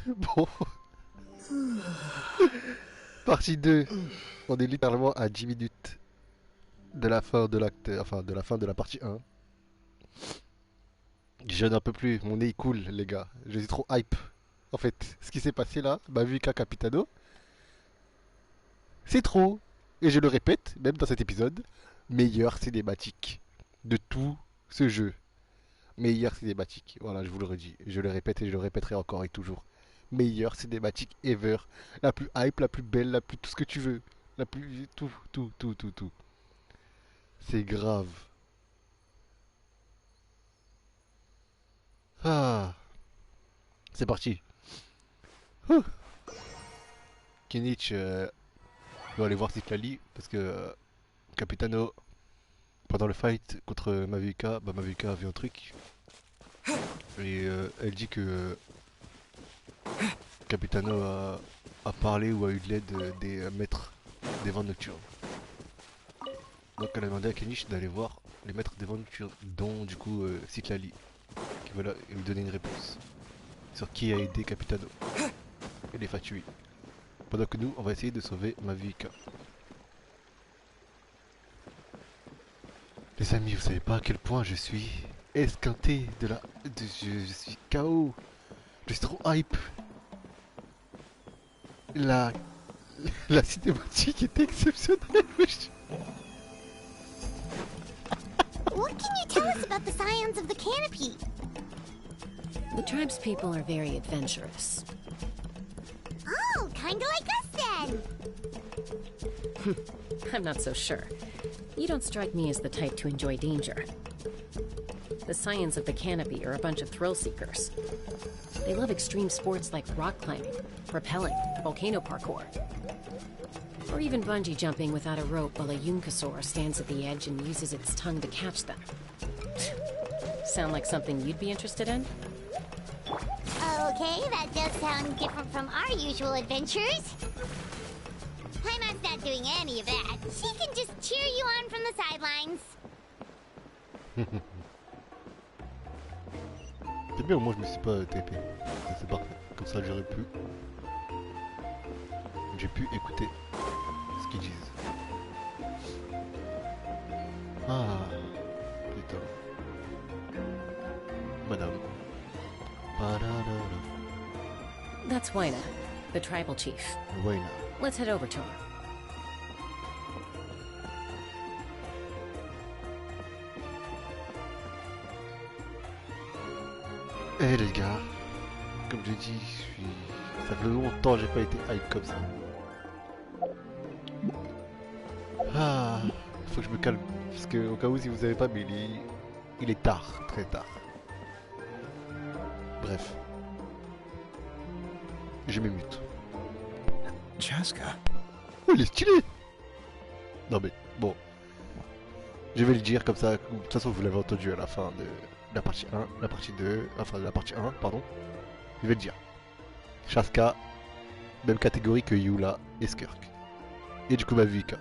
Bon, partie 2. On est littéralement à 10 minutes de la fin de l'acte, enfin de la fin de la partie 1. Je n'en peux plus, mon nez il coule les gars, je suis trop hype. En fait, ce qui s'est passé là, ma vie qu'à Capitano, c'est trop. Et je le répète, même dans cet épisode, meilleure cinématique de tout ce jeu. Meilleure cinématique, voilà, je vous le redis, je le répète et je le répéterai encore et toujours. Meilleure cinématique ever, la plus hype, la plus belle, la plus tout ce que tu veux, la plus tout, tout, tout, tout, tout. C'est grave. Ah, c'est parti. Ouh. Kinich doit aller voir Citlali parce que Capitano, pendant le fight contre Mavuka, bah Mavuka a vu un truc et elle dit que Capitano a parlé ou a eu de l'aide des maîtres des vents nocturnes. Donc elle a demandé à Kenichi d'aller voir les maîtres des vents nocturnes, dont du coup Citlali, qui va lui donner une réponse sur qui a aidé Capitano et les Fatui. Pendant que nous, on va essayer de sauver Mavuka. Les amis, vous savez pas à quel point je suis esquinté de la... je suis KO. Je suis trop hype. La... La cinématique est exceptionnelle. What can you tell us about the scions of the canopy? The tribespeople are very adventurous. Oh, kinda like us then. I'm not so sure. You don't strike me as the type to enjoy danger. The scions of the canopy are a bunch of thrill seekers. They love extreme sports like rock climbing, rappelling, volcano parkour, or even bungee jumping without a rope while a Yunkasaur stands at the edge and uses its tongue to catch them. Sound like something you'd be interested in? Okay, that does sound different from our usual adventures. Paimon's not doing any of that. She can just cheer you on from the sidelines. C'est bien, au moins je me suis pas tapé. C'est parfait. Comme ça j'aurais pu. J'ai pu écouter ce qu'ils disent. Ah, putain. Madame. That's Waina, the tribal chief. Waina. Let's head over to her. Eh les gars, comme je dis, ça fait longtemps que j'ai pas été hype comme ça. Ah, faut que je me calme, parce que au cas où si vous savez pas, mais il est tard, très tard. Bref, je m'émute. Chasca. Oh, il est stylé. Non mais bon, je vais le dire comme ça. De toute façon, vous l'avez entendu à la fin de la partie 1, la partie 2, enfin de la partie 1, pardon. Je vais le dire. Chasca, même catégorie que Yula et Skirk. Et du coup Mavuka.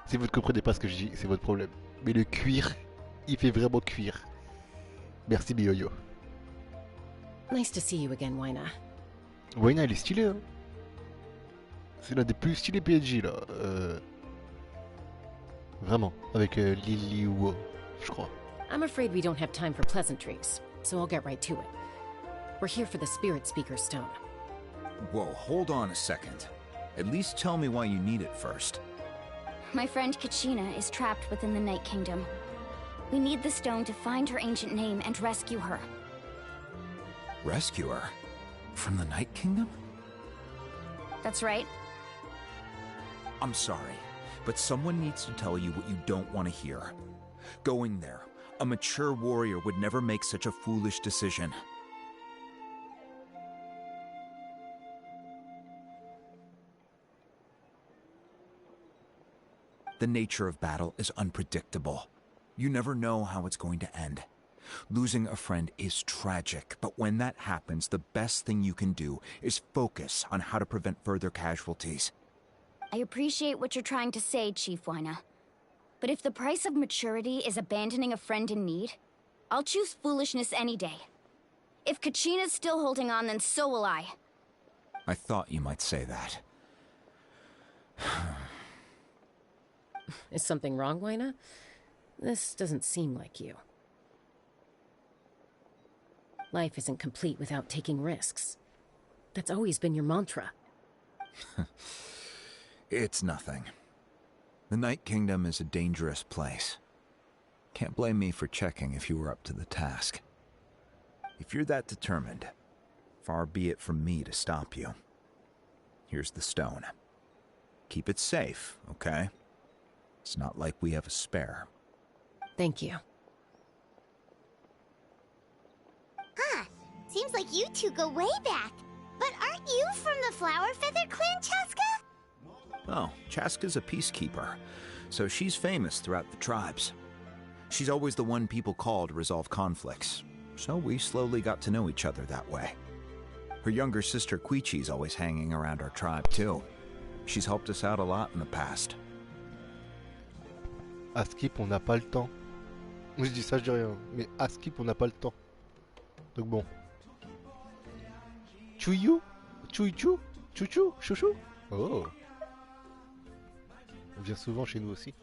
Si vous ne comprenez pas ce que je dis, c'est votre problème. Mais le cuir, il fait vraiment cuir. Merci Miyoyo. Nice to see you again, Waina. Waina, il est stylé, hein. C'est l'un des plus stylés PNJ là. Vraiment. Avec Lily Wo, je crois. I'm afraid we don't have time for pleasantries, so I'll get right to it. We're here for the Spirit Speaker Stone. Whoa, hold on a second. At least tell me why you need it first. My friend Kachina is trapped within the Night Kingdom. We need the stone to find her ancient name and rescue her. Rescue her? From the Night Kingdom? That's right. I'm sorry, but someone needs to tell you what you don't want to hear. Going there, a mature warrior would never make such a foolish decision. The nature of battle is unpredictable. You never know how it's going to end. Losing a friend is tragic, but when that happens, the best thing you can do is focus on how to prevent further casualties. I appreciate what you're trying to say, Chief Waina. But if the price of maturity is abandoning a friend in need, I'll choose foolishness any day. If Kachina's still holding on, then so will I. I thought you might say that. Is something wrong, Wyna? This doesn't seem like you. Life isn't complete without taking risks. That's always been your mantra. It's nothing. The Night Kingdom is a dangerous place. Can't blame me for checking if you were up to the task. If you're that determined, far be it from me to stop you. Here's the stone. Keep it safe, okay? It's not like we have a spare. Thank you. Huh. Seems like you two go way back. But aren't you from the Flower Feather Clan, Chasca? Oh, Chaska's a peacekeeper, so she's famous throughout the tribes. She's always the one people call to resolve conflicts, so we slowly got to know each other that way. Her younger sister Quichi's always hanging around our tribe too. She's helped us out a lot in the past. À skip, on n'a pas le temps. Je dis ça, je dis rien. Mais à skip, on n'a pas le temps. Donc bon. Chuyu? Chuichu? Chuchu? Chouchou? Oh. Elle vient souvent chez nous aussi.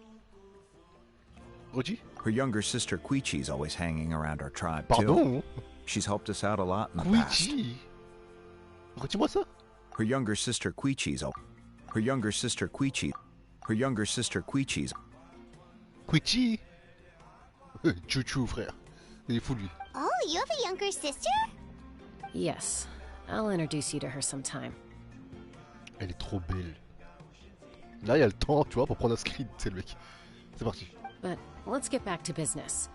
Redis? Her younger sister Quichi's always hanging around our tribe too. Pardon? She's helped us out a lot in the past. Quichi? Redis-moi ça? Her younger sister Quichi's Quichi? Chouchou, frère. Il est fou, lui. Oh, you have a younger sister? Yes. I'll introduce you to her sometime. Elle est trop belle. Là, il y a le temps, tu vois, pour prendre un screen, c'est le mec. C'est parti. But let's get back to business.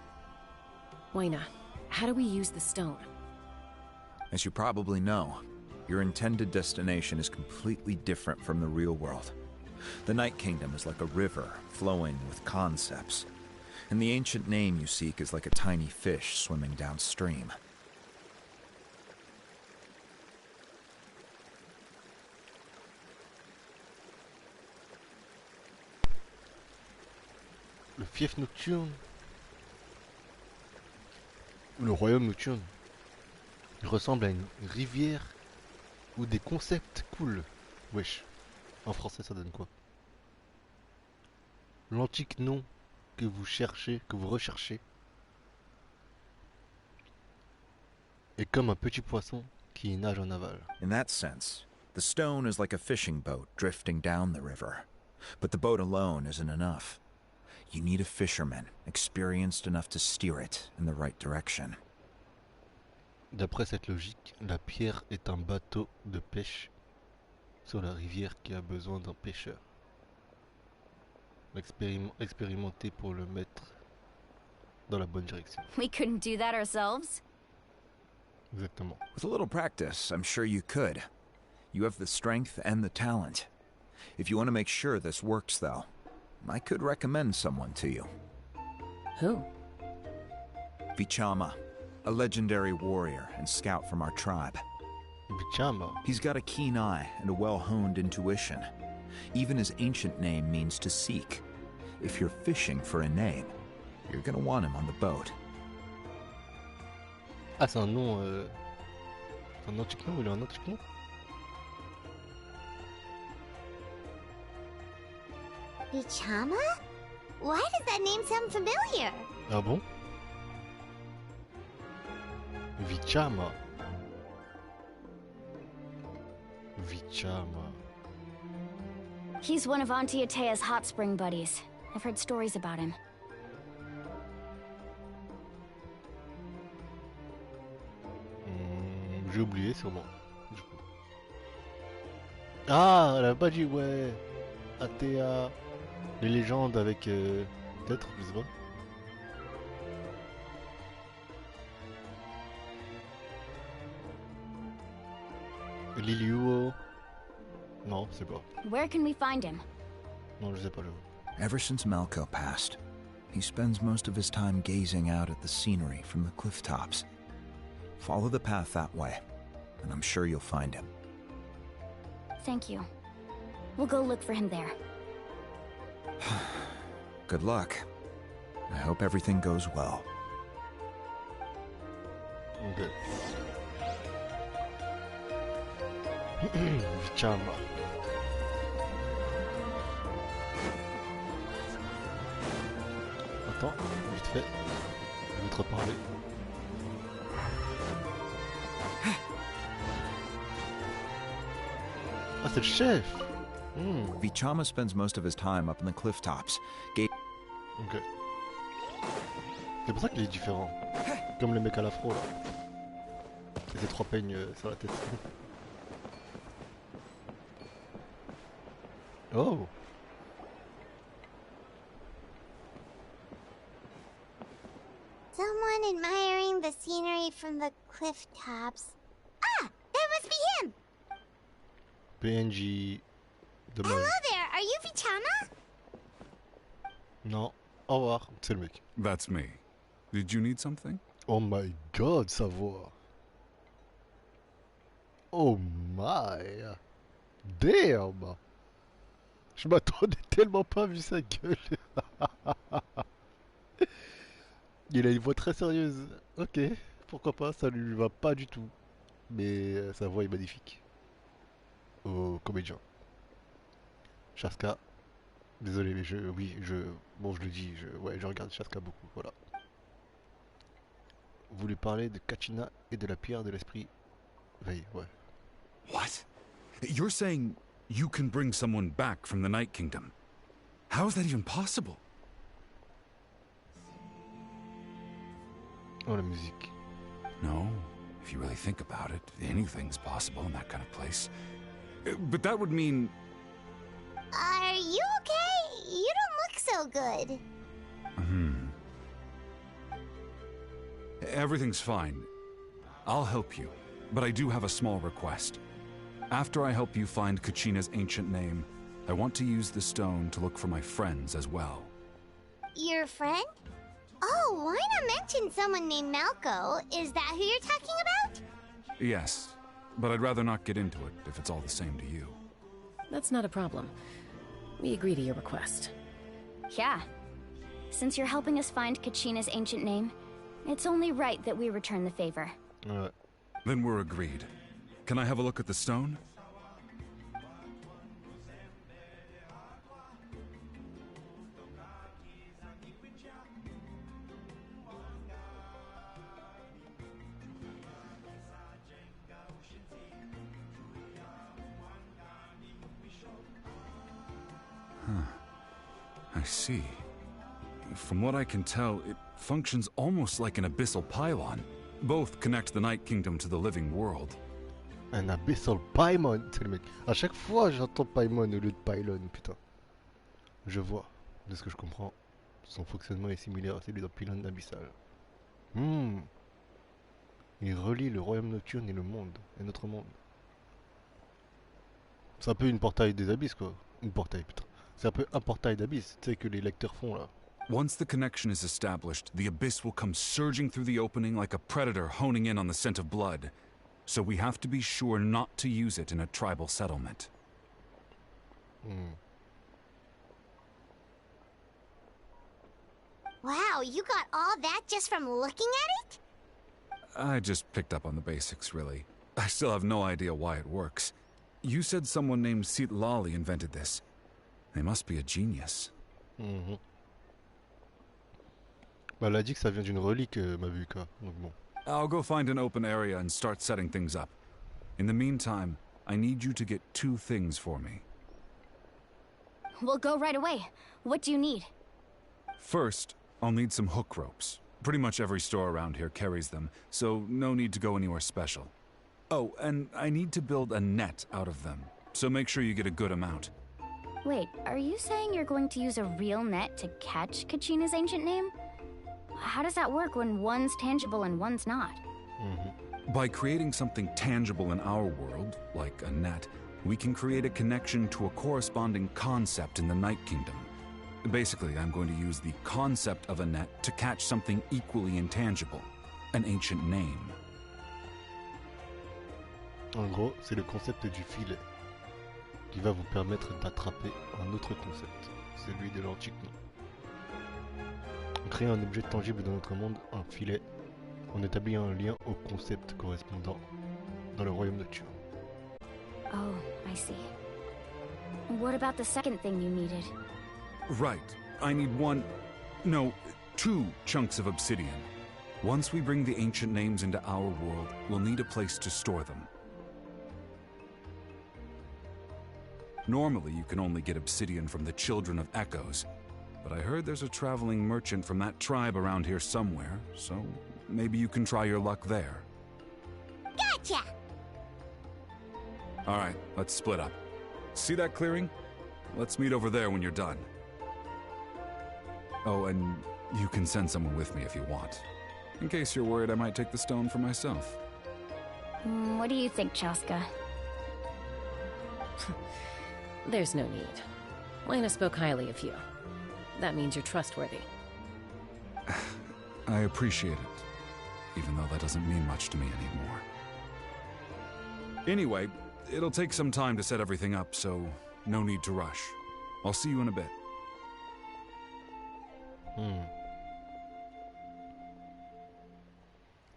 Wyna, how do we use the stone? As you probably know, your intended destination is completely different from the real world. The Night Kingdom is like a river flowing with concepts, and the ancient name you seek is like a tiny fish swimming downstream. Le fief nocturne. Le royaume nocturne. Il ressemble à une rivière où des concepts coulent. Wesh. En français, ça donne quoi? L'antique nom que vous cherchez, que vous recherchez, est comme un petit poisson qui nage en aval. In that sense, the stone is like a fishing boat drifting down the river. But the boat alone isn't enough. You need a fisherman, experienced enough to steer it in the right direction. D'après cette logique, la pierre est un bateau de pêche sur la rivière qui a besoin d'un pêcheur. Expérimenté pour le mettre dans la bonne direction. We couldn't do that ourselves. Exactement. With a little practice, I'm sure you could. You have the strength and the talent. If you want to make sure this works, though, I could recommend someone to you. Who? Vichama, a legendary warrior and scout from our tribe. Vichama. He's got a keen eye and a well-honed intuition. Even his ancient name means to seek. If you're fishing for a name, you're gonna want him on the boat. Ah, c'est un nom... C'est un antique nom? Il a un antique nom? Vichama? Why does that name sound familiar? Ah bon? Vichama. Vichama. He's one of Auntie Atea's hot spring buddies. I've heard stories about him. J'ai oublié sûrement. Ah, elle a pas dit, ouais. Atea. Les légendes avec... Peut-être, je sais pas. Liliuo. Non, je sais pas. Where can we find him? Non, je sais pas, j'avoue. Ever since Malco passed, he spends most of his time gazing out at the scenery from the cliff tops. Follow the path that way, and I'm sure you'll find him. Thank you. We'll go look for him there. Good luck. I hope everything goes well. Ok. Vichama. Attends, vite fait. Je vais te reparler. Ah, c'est le chef. Vichama spends most of his time up in the cliff tops. Ok. C'est pour ça qu'il est différent. Comme le mec à l'afro là. Et ses 3 peignes sur la tête. Oh. Someone admiring the scenery from the cliff tops. Ah! That must be him! PNJ. Dommage. Hello there, are you Vichama? Non. Au revoir. C'est le mec. That's me. Did you need something? Oh my god, sa voix. Oh my. Damn. Je m'attendais tellement pas vu sa gueule. Il a une voix très sérieuse. Ok, pourquoi pas, ça lui va pas du tout. Mais sa voix est magnifique. Au comédien. Chasca. Désolé, mais bon, je le dis, je regarde Chasca beaucoup, voilà. Vous lui parlez de Kachina et de la pierre de l'esprit. Veille, ouais. What? You're saying you can bring someone back from the Night Kingdom? How is that even possible? Oh, la musique. No, if you really think about it, anything's possible in that kind of place. But that would mean... Are you okay? You don't look so good. Everything's fine. I'll help you, but I do have a small request. After I help you find Kachina's ancient name, I want to use the stone to look for my friends as well. Your friend? Oh, why not mention someone named Malco? Is that who you're talking about? Yes, but I'd rather not get into it if it's all the same to you. That's not a problem. We agree to your request. Yeah. Since you're helping us find Kachina's ancient name, it's only right that we return the favor. Ouais. Then we're agreed. Can I have a look at the stone? I see. From what I can tell, it functions almost like an abyssal pylon. Both connect the Night Kingdom to the living world. Un abyssal pylon, c'est le mec. À chaque fois, j'entends pylon au lieu de pylon, putain. Je vois, de ce que je comprends, son fonctionnement est similaire à celui d'un pylône abyssal. Il relie le royaume nocturne et le monde, et notre monde. C'est un peu une portail des abysses, quoi. Une portail, putain. C'est un peu un portail d'abysse, tu sais, que les lecteurs font, là. Once the connection is established, the abyss will come surging through the opening like a predator honing in on the scent of blood. So we have to be sure not to use it in a tribal settlement. Wow, you got all that just from looking at it? I just picked up on the basics, really. I still have no idea why it works. You said someone named Lali invented this. They must be a genius. Bah, elle a dit que ça vient d'une relique, Mavuka, donc bon. I'll go find an open area and start setting things up. In the meantime, I need you to get 2 things for me. We'll go right away. What do you need? First, I'll need some hook ropes. Pretty much every store around here carries them, so no need to go anywhere special. Oh, and I need to build a net out of them, so make sure you get a good amount. Wait, are you saying you're going to use a real net to catch Kachina's ancient name? How does that work when one's tangible and one's not? By creating something tangible in our world, like a net, we can create a connection to a corresponding concept in the Night Kingdom. Basically, I'm going to use the concept of a net to catch something equally intangible, an ancient name. En gros, c'est le concept du filet qui va vous permettre d'attraper un autre concept, celui de l'antique nom. On crée un objet tangible dans notre monde, un filet. On établit un lien au concept correspondant dans le royaume nocturne. Oh, I see. What about the second thing you needed? Right. I need two chunks of obsidian. Once we bring the ancient names into our world, we'll need a place to store them. Normally, you can only get obsidian from the Children of Echoes, but I heard there's a traveling merchant from that tribe around here somewhere, so maybe you can try your luck there. Gotcha! Alright, let's split up. See that clearing? Let's meet over there when you're done. Oh, and you can send someone with me if you want. In case you're worried I might take the stone for myself. What do you think, Chasca? There's no need. Lena spoke highly of you. That means you're trustworthy. I appreciate it, even though that doesn't mean much to me anymore. Anyway, it'll take some time to set everything up, so no need to rush. I'll see you in a bit.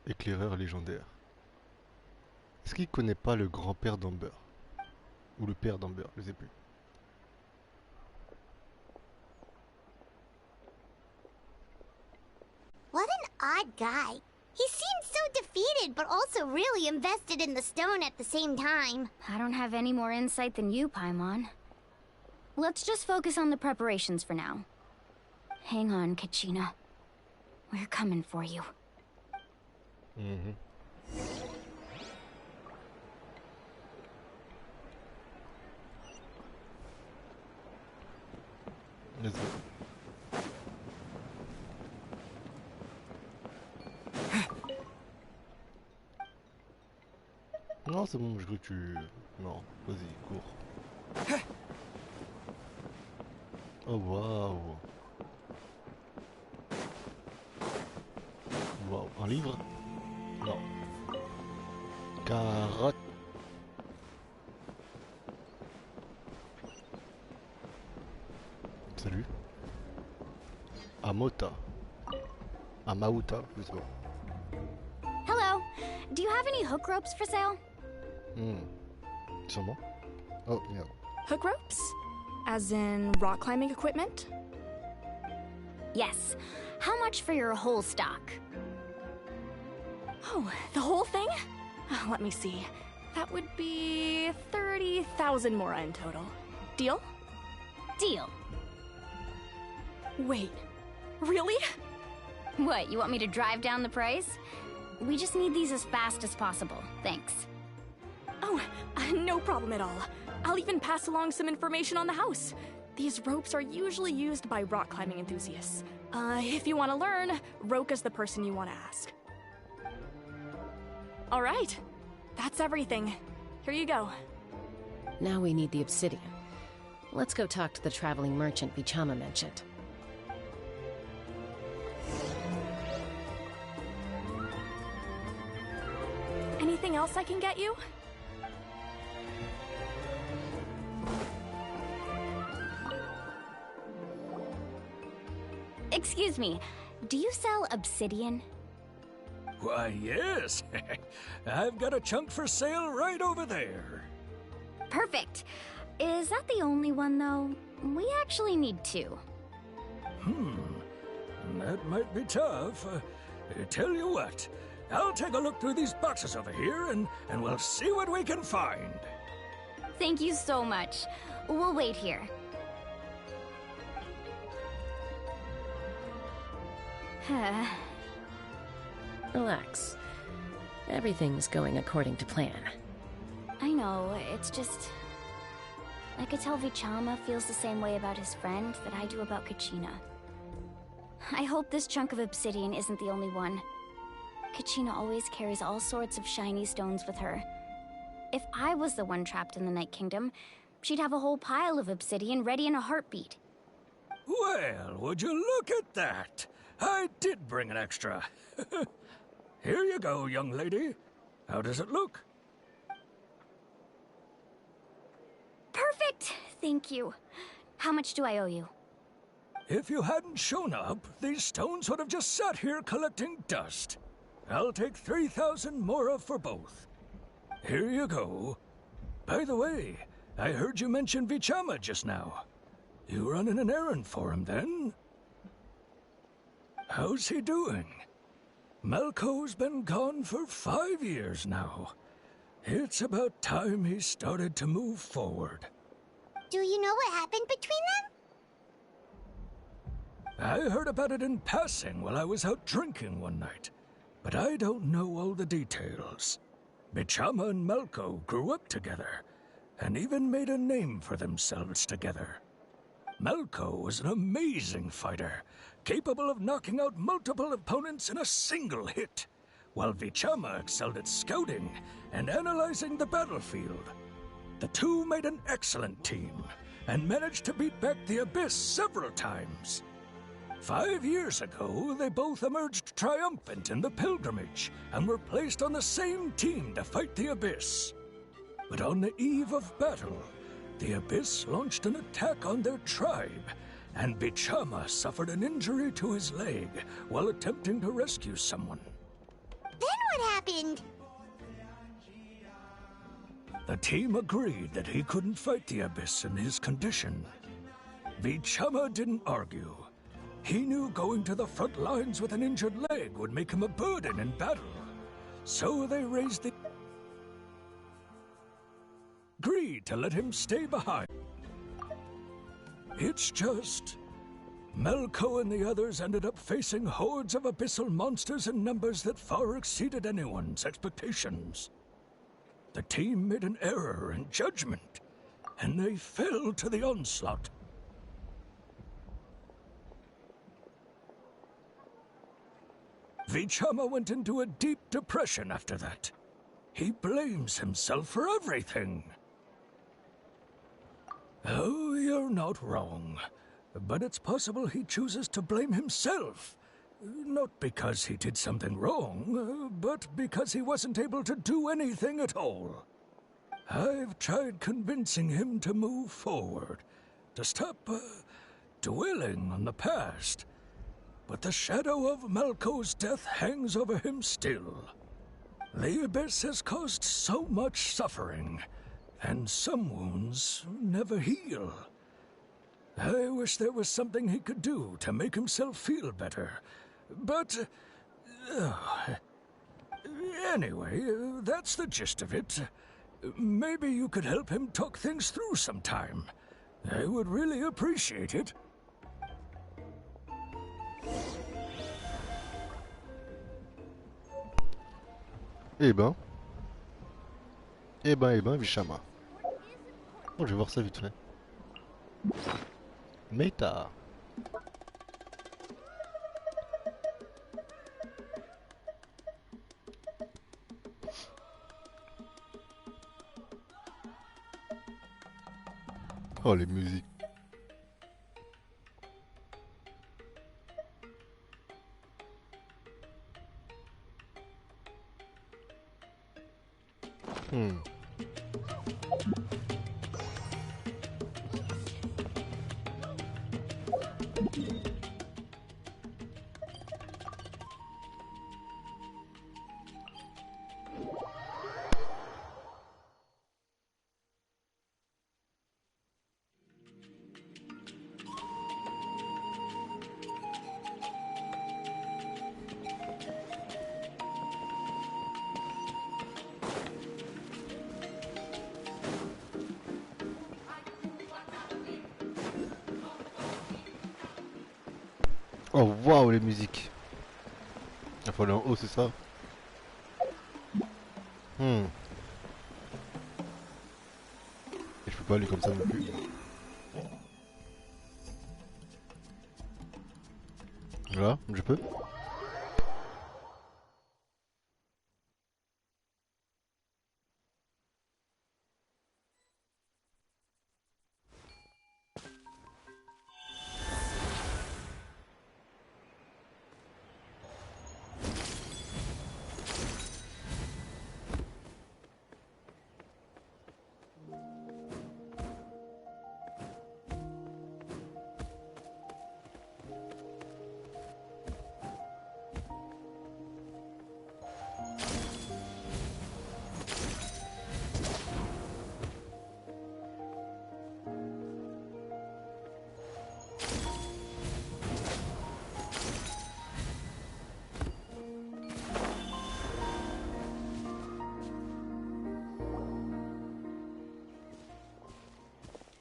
Éclaireur légendaire. Est-ce qu'il connaît pas le grand-père d'Amber? Ou le père d'Amber, je sais plus. What an odd guy. He seems so defeated, but also really invested in the stone at the same time. I don't have any more insight than you, Paimon. Let's just focus on the preparations for now. Hang on, Kachina. We're coming for you. Let's go. Non, c'est bon, je crois que tu... Non, vas-y, cours. Oh, waouh. Waouh, un livre? Non. Carotte. Salut. Amota. Amauta, je sais pas. Hello. Do you have any hook ropes for sale? Sûrement. Oh, yeah. Hook ropes? As in rock climbing equipment? Yes. How much for your whole stock? Oh, the whole thing? Let me see. That would be 30,000 mora in total. Deal? Deal. Wait, really? What, you want me to drive down the price? We just need these as fast as possible. Thanks. Oh, no problem at all. I'll even pass along some information on the house. These ropes are usually used by rock climbing enthusiasts. If you want to learn, Roka's the person you want to ask. All right, that's everything. Here you go. Now we need the obsidian. Let's go talk to the traveling merchant Vichama mentioned. Anything else I can get you? Excuse me, do you sell obsidian? Why, yes. I've got a chunk for sale right over there. Perfect. Is that the only one, though? We actually need two. That might be tough. Tell you what, I'll take a look through these boxes over here and we'll see what we can find. Thank you so much. We'll wait here. Relax. Everything's going according to plan. I know, it's just... I could tell Vichama feels the same way about his friend that I do about Kachina. I hope this chunk of obsidian isn't the only one. Kachina always carries all sorts of shiny stones with her. If I was the one trapped in the Night Kingdom, she'd have a whole pile of obsidian ready in a heartbeat. Well, would you look at that? I did bring an extra. Here you go, young lady. How does it look? Perfect! Thank you. How much do I owe you? If you hadn't shown up, these stones would have just sat here collecting dust. I'll take 3,000 mora for both. Here you go. By the way, I heard you mention Vichama just now. You running an errand for him, then? How's he doing? Malco's been gone for 5 years now. It's about time he started to move forward. Do you know what happened between them? I heard about it in passing while I was out drinking one night, but I don't know all the details. Bichama and Malco grew up together, and even made a name for themselves together. Malco was an amazing fighter, capable of knocking out multiple opponents in a single hit, while Vichama excelled at scouting and analyzing the battlefield. The two made an excellent team, and managed to beat back the Abyss several times. 5 years ago, they both emerged triumphant in the pilgrimage, and were placed on the same team to fight the Abyss. But on the eve of battle, the Abyss launched an attack on their tribe, and Bichama suffered an injury to his leg while attempting to rescue someone. Then what happened? The team agreed that he couldn't fight the Abyss in his condition. Vichama didn't argue. He knew going to the front lines with an injured leg would make him a burden in battle. So they agreed to let him stay behind. It's just Malco and the others ended up facing hordes of abyssal monsters in numbers that far exceeded anyone's expectations. The team made an error in judgment, and they fell to the onslaught. Vichama went into a deep depression after that. He blames himself for everything. Oh, you're not wrong. But it's possible he chooses to blame himself. Not because he did something wrong, but because he wasn't able to do anything at all. I've tried convincing him to move forward, to stop dwelling on the past. But the shadow of Malco's death hangs over him still. The Abyss has caused so much suffering, and some wounds never heal. I wish there was something he could do to make himself feel better, but... anyway, that's the gist of it. Maybe you could help him talk things through sometime. I would really appreciate it. Eh ben, Vichama. Bon, je vais voir ça vite fait. Méta. Oh, les musiques. Oh waouh les musiques. Il faut aller en haut, c'est ça. Et je peux pas aller comme ça non plus. Voilà, je peux.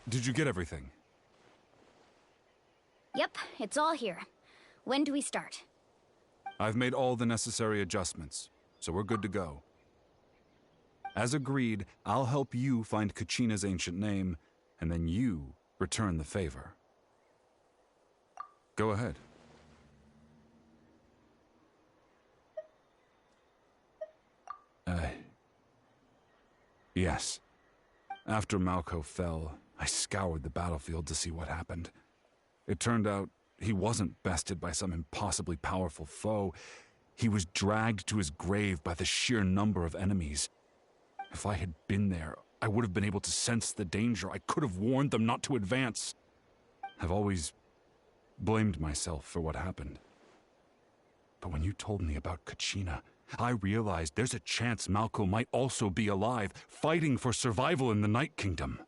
Did you get everything? Yep, it's all here. When do we start? I've made all the necessary adjustments, so we're good to go. As agreed, I'll help you find Kachina's ancient name, and then you return the favor. Go ahead. Yes. After Malco fell, I scoured the battlefield to see what happened. It turned out he wasn't bested by some impossibly powerful foe. He was dragged to his grave by the sheer number of enemies. If I had been there, I would have been able to sense the danger. I could have warned them not to advance. I've always blamed myself for what happened. But when you told me about Kachina, I realized there's a chance Malco might also be alive, fighting for survival in the Night Kingdom.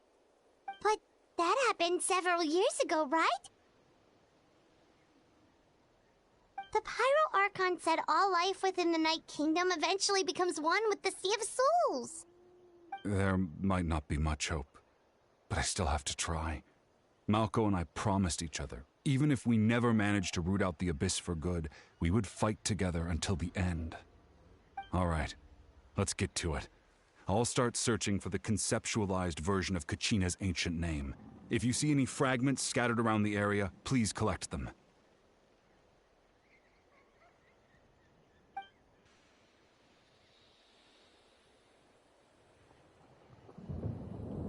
But that happened several years ago, right? The Pyro Archon said all life within the Night Kingdom eventually becomes one with the Sea of Souls. There might not be much hope, but I still have to try. Malco and I promised each other, even if we never managed to root out the Abyss for good, we would fight together until the end. All right, let's get to it. I'll start searching for the conceptualized version of Kachina's ancient name. If you see any fragments scattered around the area, please collect them.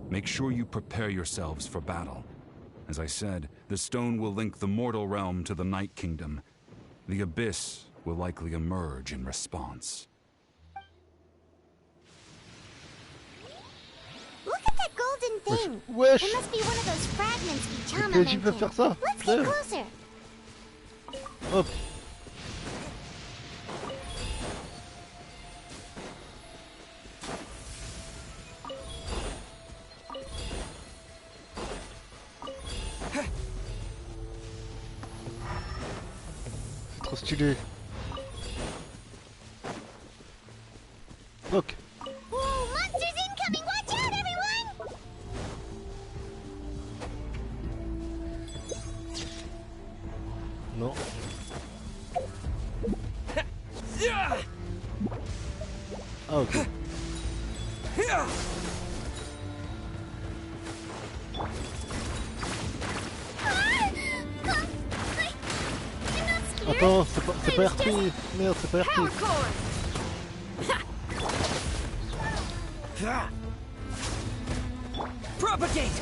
Make sure you prepare yourselves for battle. As I said, the stone will link the mortal realm to the Night Kingdom. The Abyss will likely emerge in response. Look at that golden thing. Wesh. It must be one of those fragments Vichama PNJ peut mentioned. faire ça. Let's get closer. Hop. C'est trop stylé. Look. Whoa, monsters incoming! Watch out, everyone! Non. Ah, ok. Attends, c'est pas RP. Merde, c'est pas RP. Propagate!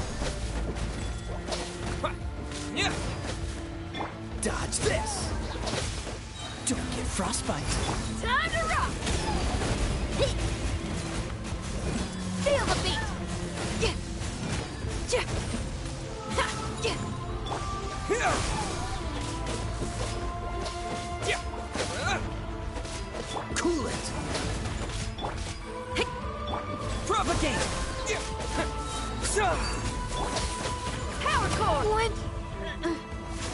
Dodge this! Don't get frostbite. Time to rock! Feel the beat! Cool it! Propagate! Power core! Went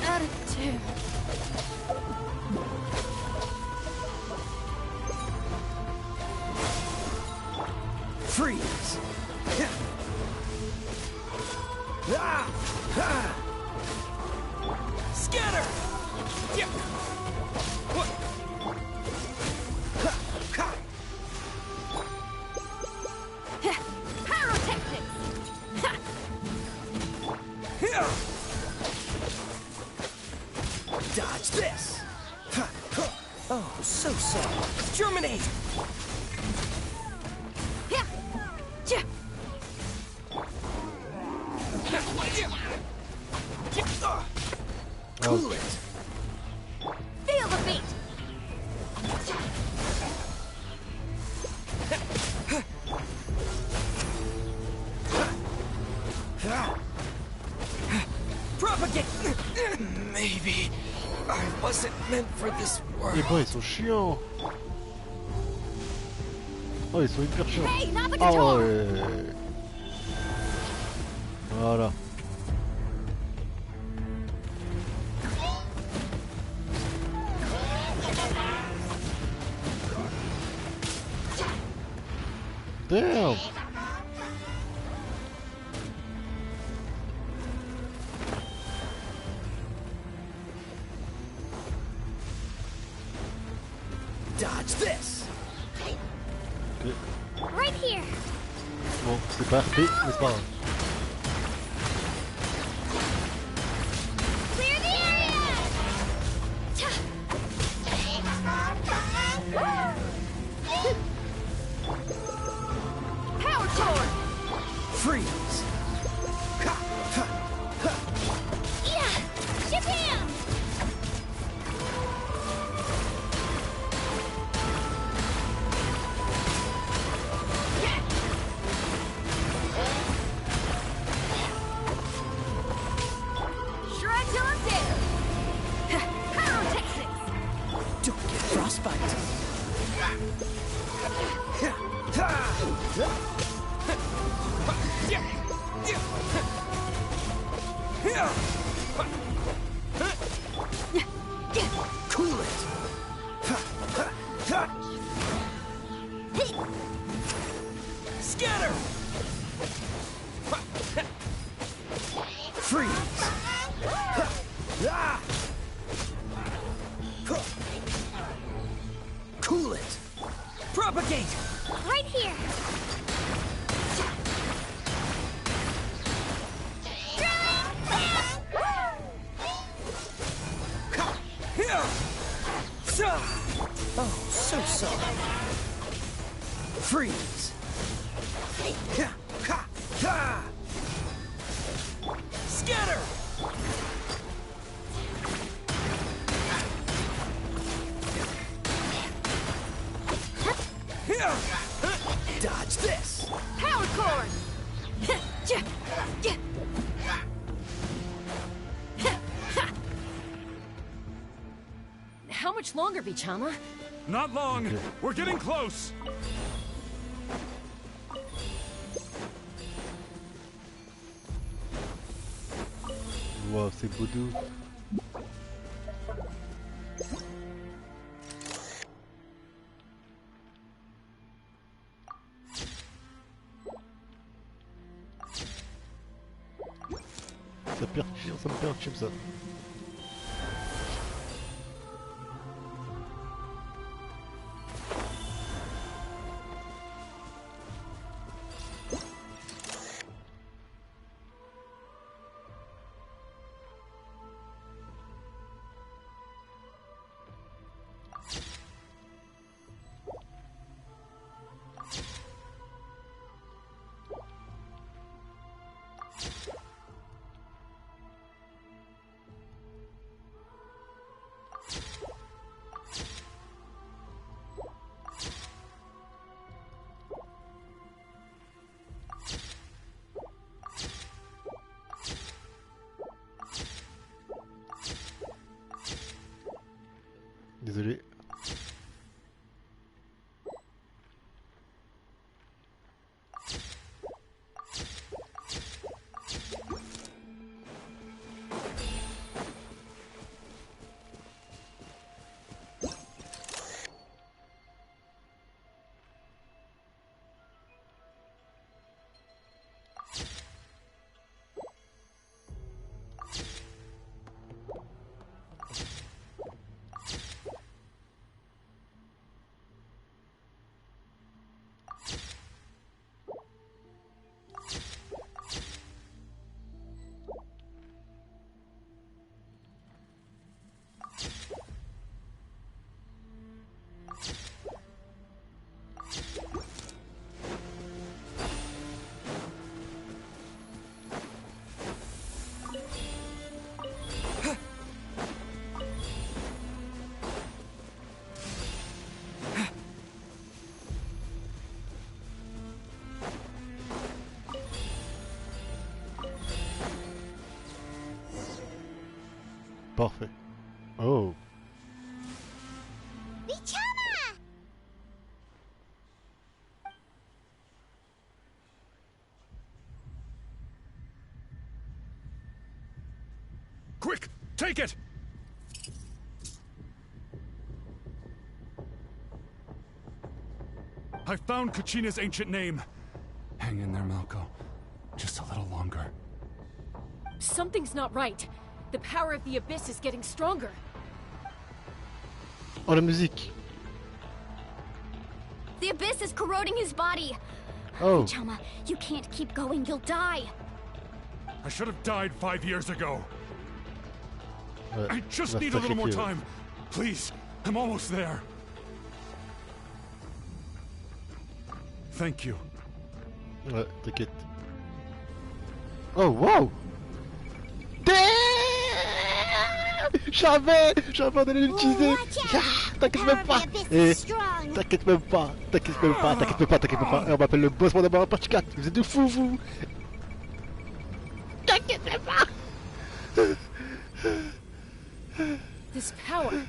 out of tune. Freeze! Scatter! Pyrotechnics! Dodge this! Oh, so soft. Germinate! Cool it! Feel the beat! Propagate! Maybe I wasn't meant for this world. Les boys, ils sont chiants. Oh, ils sont hyper chiants. Hey, not the Ah guitar! ouais. Voilà. Damn. Dodge this. Right here. Bon, c'est pas RP, mais c'est pas grave. Clear the area. Power sword! Freeze. Yeah. Shabam. Shred till I'm dead! Pyrotechnics! Don't get frostbite. Cool it. Scatter. Freeze. Cool it. Propagate. Right here. Oh, so sorry. Freeze. Scatter. Dodge this. Power cord! How much longer, Bichama? Not long. We're getting close. Wow, c'est beau de ouf. Ça me perturbe ça. Désolé. Parfait. Oh. Bichama! Quick, take it! I found Kachina's ancient name. Hang in there, Malco. Just a little longer. Something's not right. The power of the abyss is getting stronger. Oh, la musique. The abyss is corroding his body. Oh. Vichama, you can't keep going. You'll die. I should have died 5 years ago. Ouais, I just va need a little more sacrifier. time. Please, I'm almost there. Thank you. Ouais, t'inquiète. Oh, wow! Damn! J'avais d'aller l'utiliser. T'inquiète même pas. T'inquiète même pas. T'inquiète même pas. T'inquiète même pas. T'inquiète même pas. Et on m'appelle le boss d'abord en partie 4. Vous êtes de fous, vous. T'inquiète même pas. This power.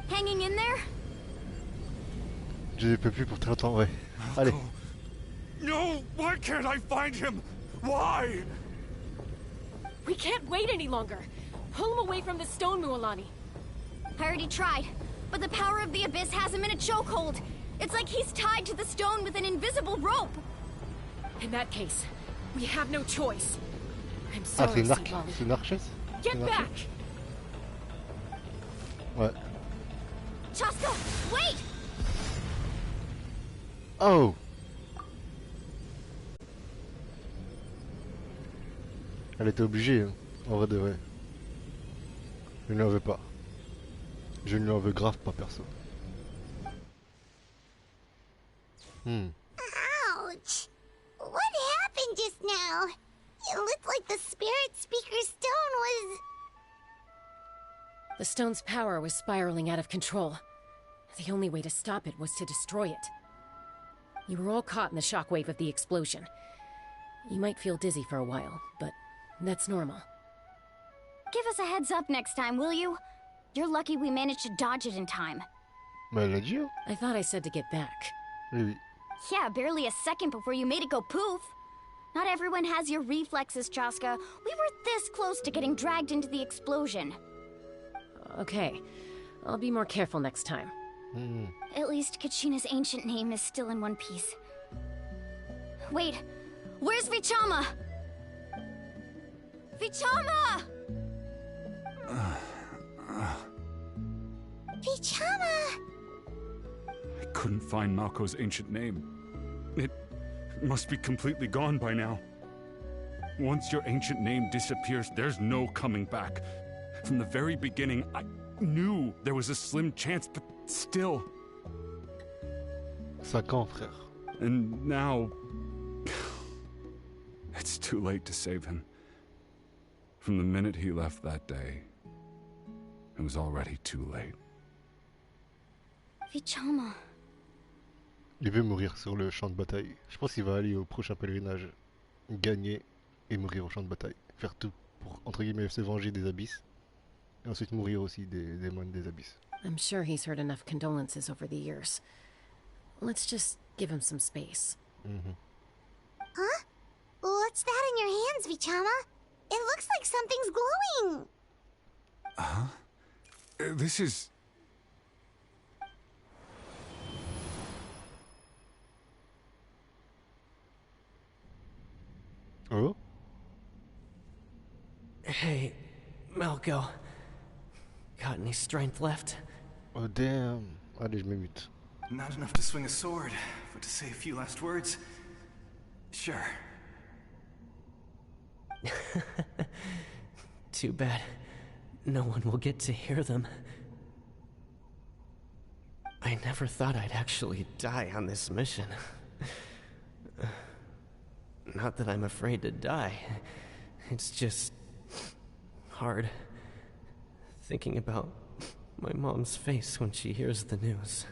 Hanging in there? Je ne peux plus pour très longtemps, ouais. Allez. No, why can't I find him? Why? We can't wait any longer. Pull him away from the stone, Mualani. I already tried, but the power of the abyss has him in a chokehold. It's like he's tied to the stone with an invisible rope. In that case, we have no choice. I'm Ah, sorry, c'est une arc. Silali. C'est une archesse. Get back! Ouais. Chasca, wait! Oh! Elle était obligée, hein. En vrai de vrai. Je ne lui en veux pas. Je ne lui en veux grave pas, perso. Ouch! What happened just now? It looked like the spirit speaker's stone was... The stone's power was spiraling out of control. The only way to stop it was to destroy it. You were all caught in the shockwave of the explosion. You might feel dizzy for a while, but that's normal. Give us a heads up next time, will you? You're lucky we managed to dodge it in time. Mais elle l'a dit, hein? I thought I said to get back. Oui, oui. Yeah, barely a second before you made it go poof. Not everyone has your reflexes, Chasca. We were this close to getting dragged into the explosion. Okay, I'll be more careful next time. At least Kachina's ancient name is still in one piece. Wait, where's Vichama? Vichama! Vichama! I couldn't find Malko's ancient name. It must be completely gone by now. Once your ancient name disappears, there's no coming back. From the very beginning, I knew there was a slim chance, but still. 5 ans, frère. And now... it's too late to save him. From the minute he left that day, it was already too late. Vichama. Il veut mourir sur le champ de bataille. Je pense qu'il va aller au prochain pèlerinage, gagner et mourir au champ de bataille. Faire tout pour, entre guillemets, se venger des abysses. Et ensuite mourir aussi des démons des abysses. I'm sure he's heard enough condolences over the years. Let's just give him some space. Huh? What's that in your hands, Vichama? It looks like something's glowing! This is... Oh? Hey, Malco. Got any strength left? Oh damn. Allez, je m'émute. Not enough to swing a sword, but to say a few last words? Sure. Too bad. No one will get to hear them. I never thought I'd actually die on this mission. Not that I'm afraid to die. It's just... hard. Thinking about my mom's face when she hears the news.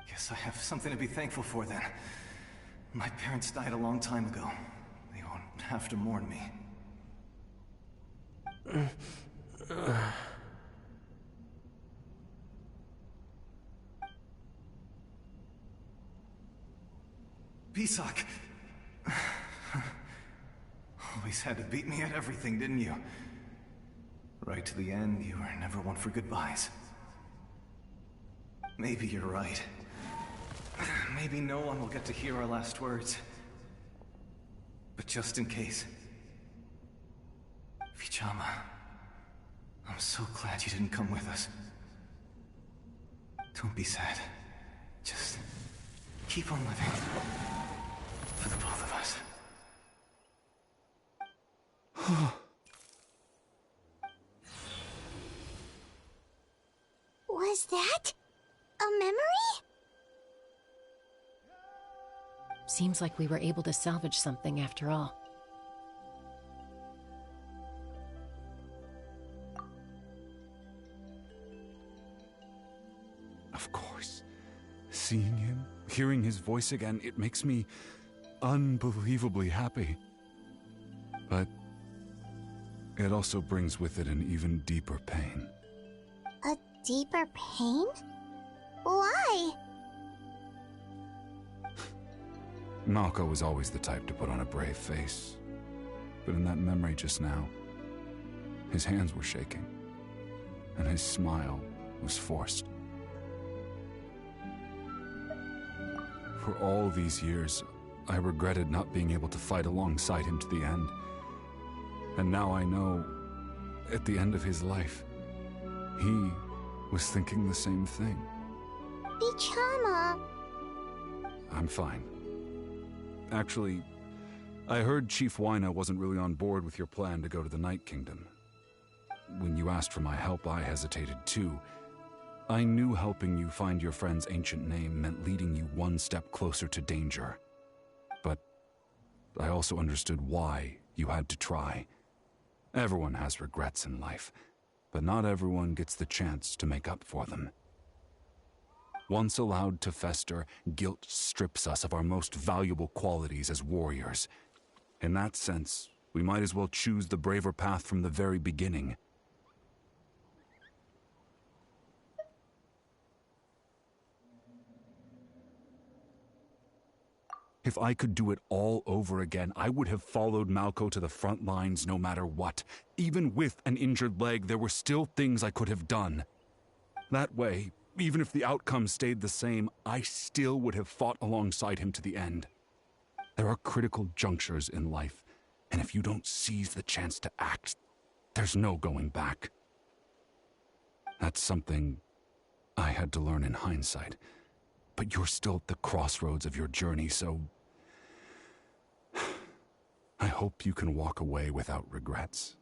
Guess I have something to be thankful for then. My parents died a long time ago. They won't have to mourn me. Pisak! Always had to beat me at everything, didn't you? Right to the end, you were never one for goodbyes. Maybe you're right. Maybe no one will get to hear our last words. But just in case... Vichama, I'm so glad you didn't come with us. Don't be sad. Just keep on living. For the both of us. Was that a memory? Seems like we were able to salvage something after all. Of course. Seeing him, hearing his voice again, it makes me unbelievably happy. But it also brings with it an even deeper pain. A deeper pain? Why? Malco was always the type to put on a brave face. But in that memory just now, his hands were shaking, and his smile was forced. For all these years, I regretted not being able to fight alongside him to the end. And now I know, at the end of his life, he was thinking the same thing. Vichama. I'm fine. Actually, I heard Chief Wyna wasn't really on board with your plan to go to the Night Kingdom. When you asked for my help, I hesitated too. I knew helping you find your friend's ancient name meant leading you one step closer to danger. But I also understood why you had to try. Everyone has regrets in life, but not everyone gets the chance to make up for them. Once allowed to fester, guilt strips us of our most valuable qualities as warriors. In that sense, we might as well choose the braver path from the very beginning. If I could do it all over again, I would have followed Malco to the front lines no matter what. Even with an injured leg, there were still things I could have done. That way, even if the outcome stayed the same, I still would have fought alongside him to the end. There are critical junctures in life, and if you don't seize the chance to act, there's no going back. That's something I had to learn in hindsight. But you're still at the crossroads of your journey, so I hope you can walk away without regrets.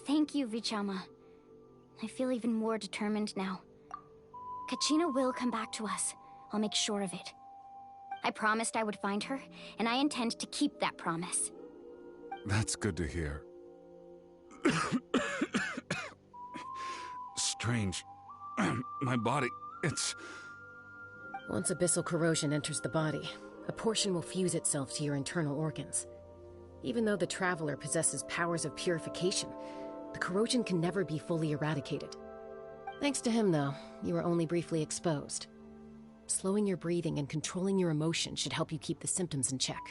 Thank you, Vichama. I feel even more determined now. Kachina will come back to us. I'll make sure of it. I promised I would find her, and I intend to keep that promise. That's good to hear. Strange. My body, it's... Once abyssal corrosion enters the body, a portion will fuse itself to your internal organs. Even though the Traveler possesses powers of purification, the corrosion can never be fully eradicated. Thanks to him, though, you were only briefly exposed. Slowing your breathing and controlling your emotions should help you keep the symptoms in check.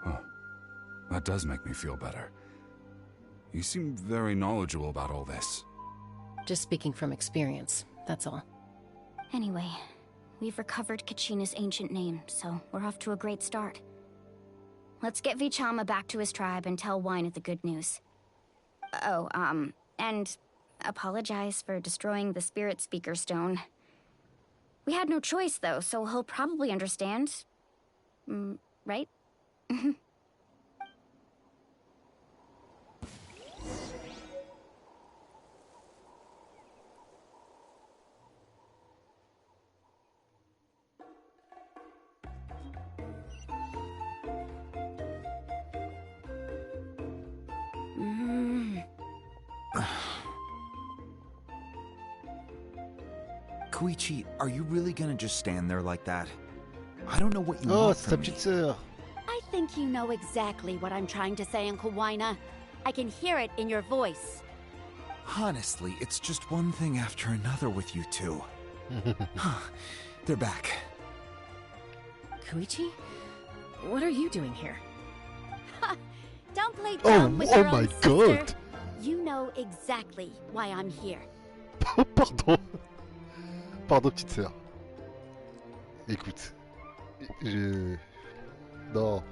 Huh. That does make me feel better. You seem very knowledgeable about all this. Just speaking from experience, that's all. Anyway, we've recovered Kachina's ancient name, so we're off to a great start. Let's get Vichama back to his tribe and tell Wyna the good news. Oh, and apologize for destroying the Spirit Speaker Stone. We had no choice, though, so he'll probably understand. Right? Koichi, are you really gonna just stand there like that? I don't know what you Oh, want c'est sa from me. petite sœur. I think you know exactly what I'm trying to say, Uncle Wina. I can hear it in your voice. Honestly, it's just one thing after another with you two. They're back. Koichi? What are you doing here? Don't play dumb with your own sister. God. You know exactly why I'm here. Pardon. Pardon, petite sœur. Écoute. Non.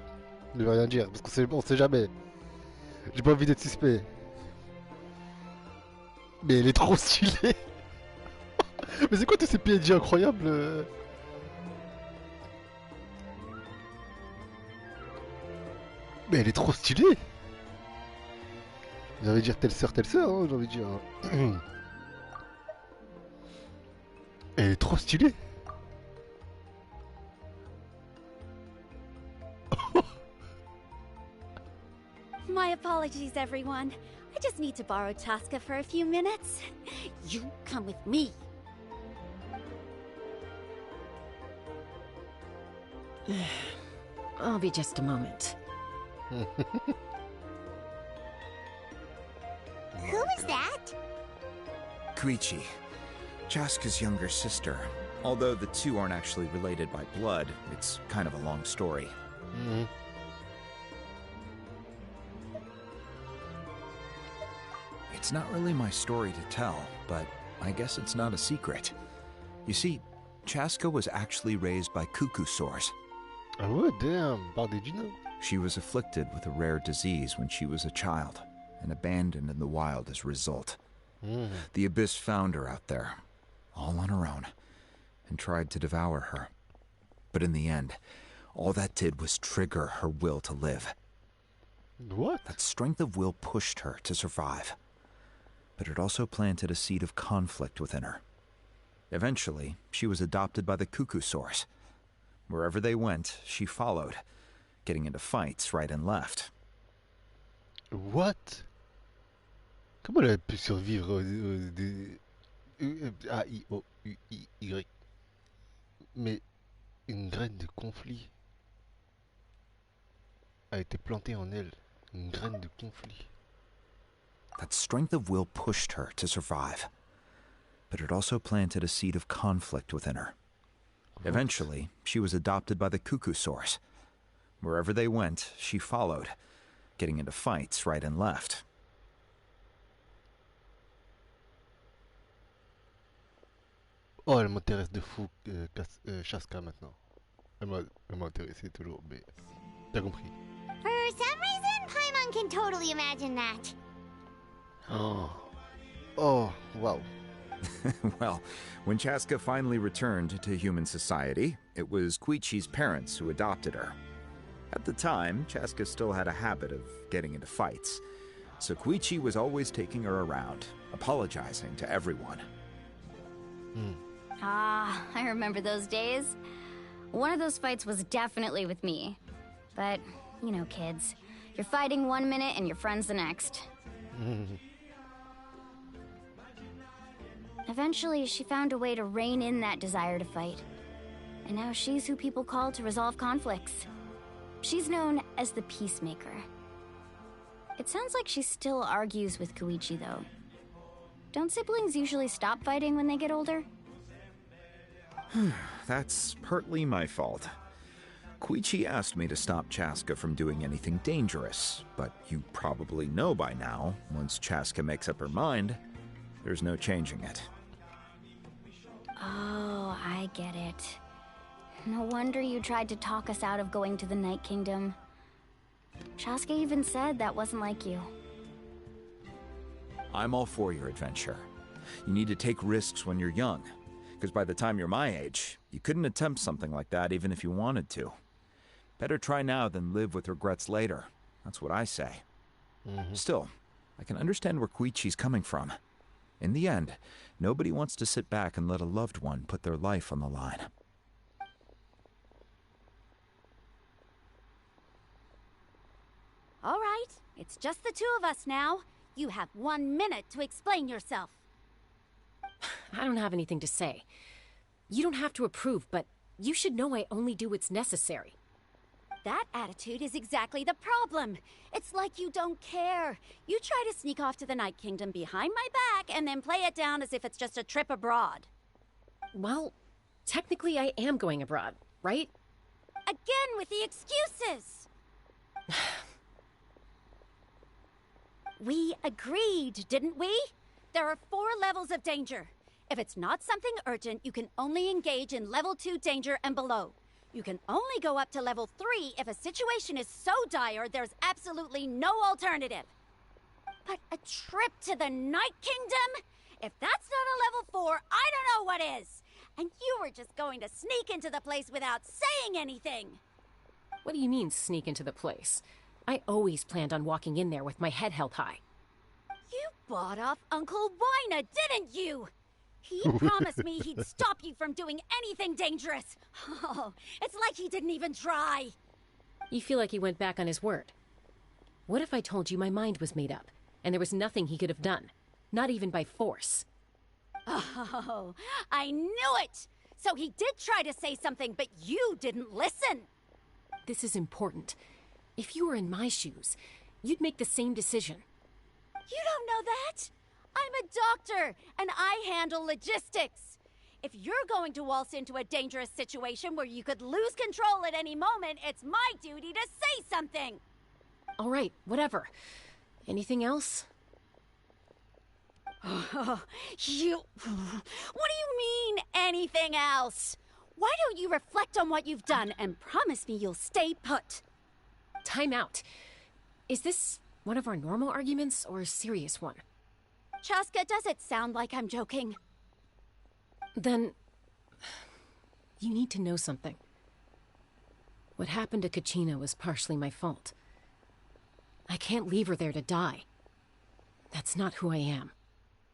Je vais rien dire, parce qu'on sait jamais. J'ai pas envie d'être suspect. Mais elle est trop stylée. Mais c'est quoi tous ces PNJ incroyables? Mais elle est trop stylée. J'ai envie de dire telle sœur, hein, j'ai envie de dire. Elle est trop stylée. My apologies, everyone. I just need to borrow Chasca for a few minutes. You come with me. I'll be just a moment. Who was that? Koichi, Chasca's younger sister. Although the two aren't actually related by blood, it's kind of a long story. It's not really my story to tell, but I guess it's not a secret. You see, Chasca was actually raised by cuckoo sores. Oh damn, how did you know? She was afflicted with a rare disease when she was a child, and abandoned in the wild as a result. The Abyss found her out there, all on her own, and tried to devour her. But in the end, all that did was trigger her will to live. What? That strength of will pushed her to survive. But it also planted a seed of conflict within her. Eventually, she was adopted by the cuckoo source. Wherever they went, she followed, getting into fights right and left. What? Comment elle a pu survivre A-I-O-U-I-Y? Mais une graine de conflit a été plantée en elle. Une graine de conflit. That strength of will pushed her to survive. But it also planted a seed of conflict within her. Eventually, she was adopted by the cuckoo source. Wherever they went, she followed, getting into fights right and left. Oh, elle m'intéresse de fou, Chasca maintenant. Elle m'a intéressé toujours, mais t'as compris. For some reason, Paimon can totally imagine that. Oh, wow. Well, when Chasca finally returned to human society, it was Koichi's parents who adopted her. At the time, Chasca still had a habit of getting into fights, so Koichi was always taking her around, apologizing to everyone. Ah, I remember those days. One of those fights was definitely with me. But, you know, kids. You're fighting one minute and your friend's the next. Eventually, she found a way to rein in that desire to fight. And now she's who people call to resolve conflicts. She's known as the Peacemaker. It sounds like she still argues with Koichi, though. Don't siblings usually stop fighting when they get older? That's partly my fault. Koichi asked me to stop Chasca from doing anything dangerous, but you probably know by now, once Chasca makes up her mind, there's no changing it. Oh, I get it. No wonder you tried to talk us out of going to the Night Kingdom. Chasca even said that wasn't like you. I'm all for your adventure. You need to take risks when you're young, because by the time you're my age, you couldn't attempt something like that even if you wanted to. Better try now than live with regrets later. That's what I say. Still, I can understand where Koichi's coming from. In the end, nobody wants to sit back and let a loved one put their life on the line. All right, it's just the two of us now. You have 1 minute to explain yourself. I don't have anything to say. You don't have to approve, but you should know I only do what's necessary. That attitude is exactly the problem. It's like you don't care. You try to sneak off to the Night Kingdom behind my back and then play it down as if it's just a trip abroad. Well, technically I am going abroad, right? Again with the excuses! We agreed, didn't we? There are 4 levels of danger. If it's not something urgent, you can only engage in level 2 danger and below. You can only go up to level 3 if a situation is so dire there's absolutely no alternative. But a trip to the Night Kingdom? If that's not a level 4, I don't know what is! And you were just going to sneak into the place without saying anything! What do you mean, sneak into the place? I always planned on walking in there with my head held high. You bought off Uncle Wina, didn't you? He promised me he'd stop you from doing anything dangerous. Oh, it's like he didn't even try. You feel like he went back on his word. What if I told you my mind was made up, and there was nothing he could have done? Not even by force. Oh, I knew it! So he did try to say something, but you didn't listen. This is important. If you were in my shoes, you'd make the same decision. You don't know that? I'm a doctor, and I handle logistics. If you're going to waltz into a dangerous situation where you could lose control at any moment, it's my duty to say something. All right, whatever. Anything else? What do you mean, anything else? Why don't you reflect on what you've done and promise me you'll stay put? Time out. Is this one of our normal arguments or a serious one? Chasca, does it sound like I'm joking? Then, you need to know something. What happened to Kachina was partially my fault. I can't leave her there to die. That's not who I am.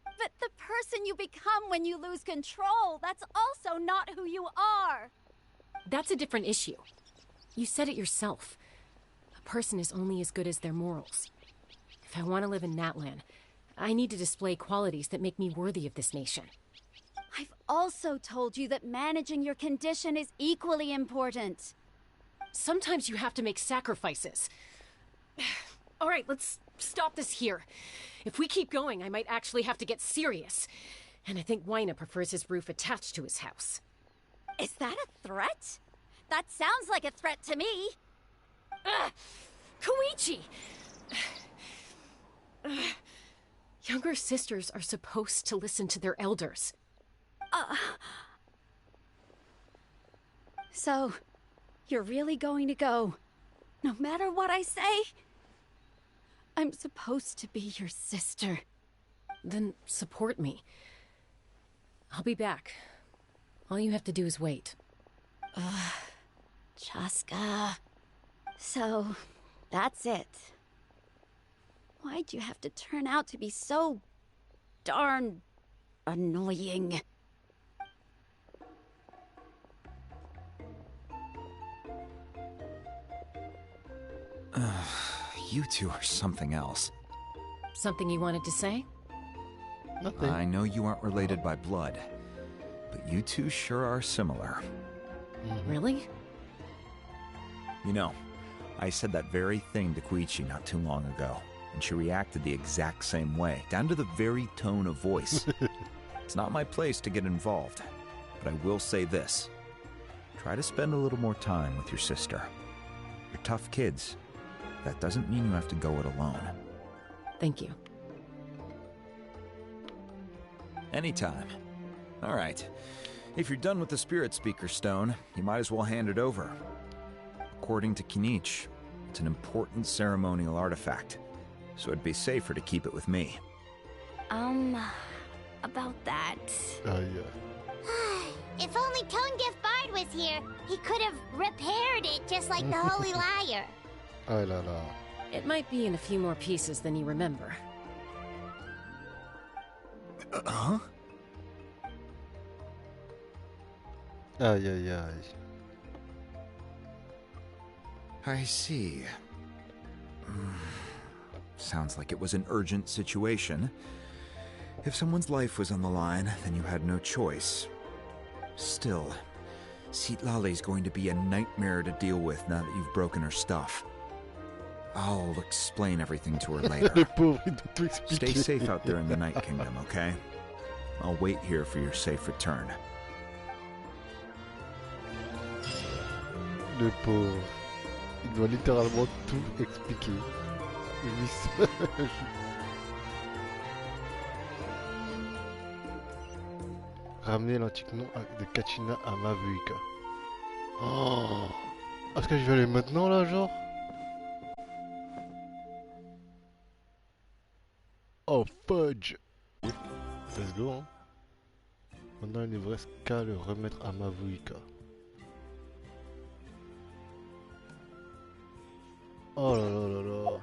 But the person you become when you lose control, that's also not who you are. That's a different issue. You said it yourself. A person is only as good as their morals. If I want to live in NATLAN, I need to display qualities that make me worthy of this nation. I've also told you that managing your condition is equally important. Sometimes you have to make sacrifices. All right, let's stop this here. If we keep going, I might actually have to get serious. And I think Wina prefers his roof attached to his house. Is that a threat? That sounds like a threat to me. Koichi! Younger sisters are supposed to listen to their elders. So, you're really going to go, no matter what I say? I'm supposed to be your sister. Then support me. I'll be back. All you have to do is wait. Chasca. So, that's it. Why'd you have to turn out to be so darn annoying? You two are something else. Something you wanted to say? Nothing. I know you aren't related by blood, but you two sure are similar. Really? You know, I said that very thing to Koichi not too long ago, and she reacted the exact same way, down to the very tone of voice. It's not my place to get involved, but I will say this. Try to spend a little more time with your sister. You're tough kids. That doesn't mean you have to go it alone. Thank you. Anytime. All right. If you're done with the Spirit Speaker Stone, you might as well hand it over. According to Kinich, it's an important ceremonial artifact, so it'd be safer to keep it with me. About that. Yeah. If only Tonegif Bard was here, he could have repaired it just like the Holy Liar. Oh la la. It might be in a few more pieces than you remember. Huh? Aye. I see. Sounds like it was an urgent situation. If someone's life was on the line, then you had no choice. Still, Citlali's going to be a nightmare to deal with now that you've broken her stuff. I'll explain everything to her later. Le pauvre, il doit tout Stay expliquer. safe out there in the Night Kingdom, okay? I'll wait here for your safe return. Le pauvre. Il doit littéralement tout expliquer. Lui seul. Ramener l'antique nom de Kachina à Mavuika. Oh. Est-ce que je vais aller maintenant là, genre? Oh fudge. Let's go, hein. Maintenant il ne me reste qu'à le remettre à Mavuika. Oh là là là là.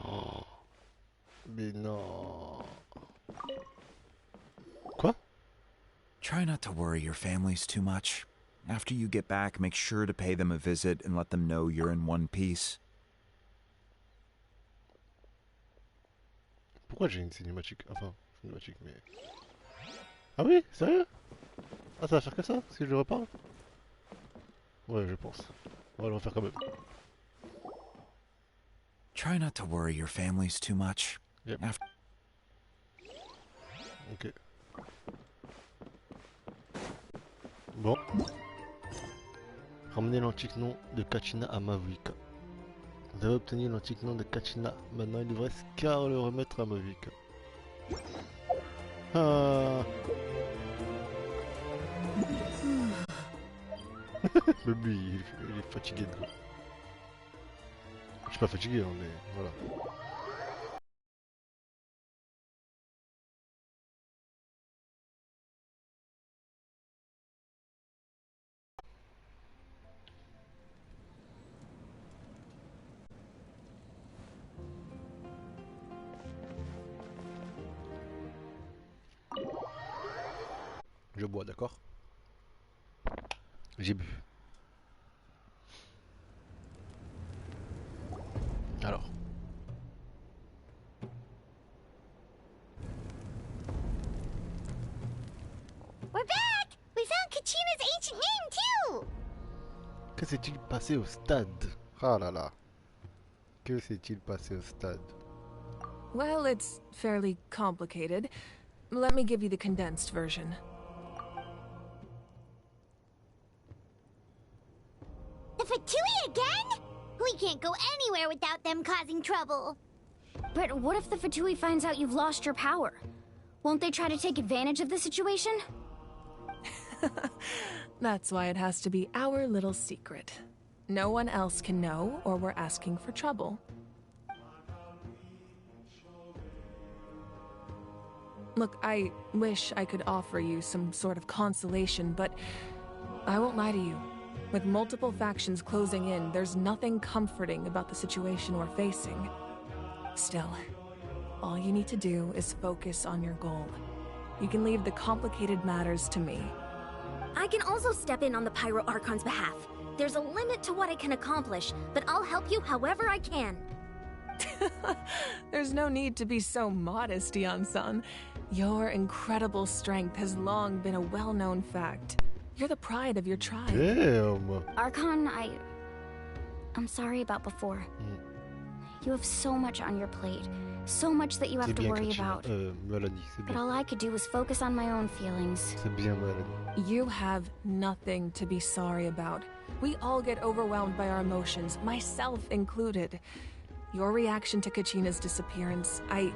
Oh. Mais non. Quoi? Try not to worry your families too much. After you get back, make sure to pay them a visit and let them know you're in one piece. Pourquoi j'ai une cinématique? Enfin, cinématique, mais... Ah oui? Sérieux? Ah, ça va faire que ça? Si je le reparle? Ouais, je pense. On va le refaire quand même. Try not to worry your families too much. Yep. After Ok. Bon. Ramener l'antique nom de Kachina à Mavuika. Vous avez obtenu l'antique nom de Kachina. Maintenant, il ne reste qu'à le remettre à Mavuika. Ah. Même lui, il est fatigué de... Je suis pas fatigué, hein, mais voilà. Je bois, d'accord? J'ai bu. Alors. We're back! We found Kachina's ancient name, too! Que s'est-il passé au stade? Ah là là. Que s'est-il passé au stade? Well, it's fairly complicated. Let me give you the condensed version. The Fatui again? We can't go anywhere without them causing trouble. But what if the Fatui finds out you've lost your power? Won't they try to take advantage of the situation? That's why it has to be our little secret. No one else can know, or we're asking for trouble. Look, I wish I could offer you some sort of consolation, but I won't lie to you. With multiple factions closing in, there's nothing comforting about the situation we're facing. Still, all you need to do is focus on your goal. You can leave the complicated matters to me. I can also step in on the Pyro Archon's behalf. There's a limit to what I can accomplish, but I'll help you however I can. There's no need to be so modest, Yan-san. Your incredible strength has long been a well-known fact. You're the pride of your tribe. Damn. Archon, I'm sorry about before. You have so much on your plate. So much that you have to worry about. Mélanie, c'est But bien. all I could do was focus on my own feelings. C'est bien, Mélanie. You have nothing to be sorry about. We all get overwhelmed by our emotions, myself included. Your reaction to Kachina's disappearance, I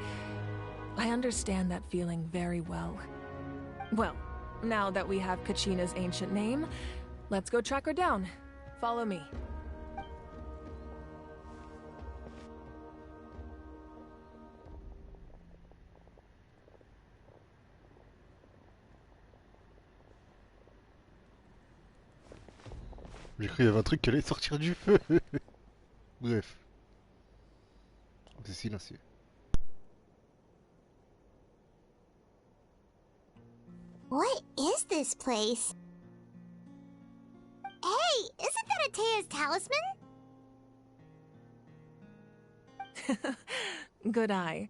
understand that feeling very well. Well, now that we have Kachina's ancient name, let's go track her down. Follow me. J'ai cru qu'il y avait un truc qui allait sortir du feu. Bref. C'est silencieux. What is this place? Hey, isn't that Atea's talisman? Good eye.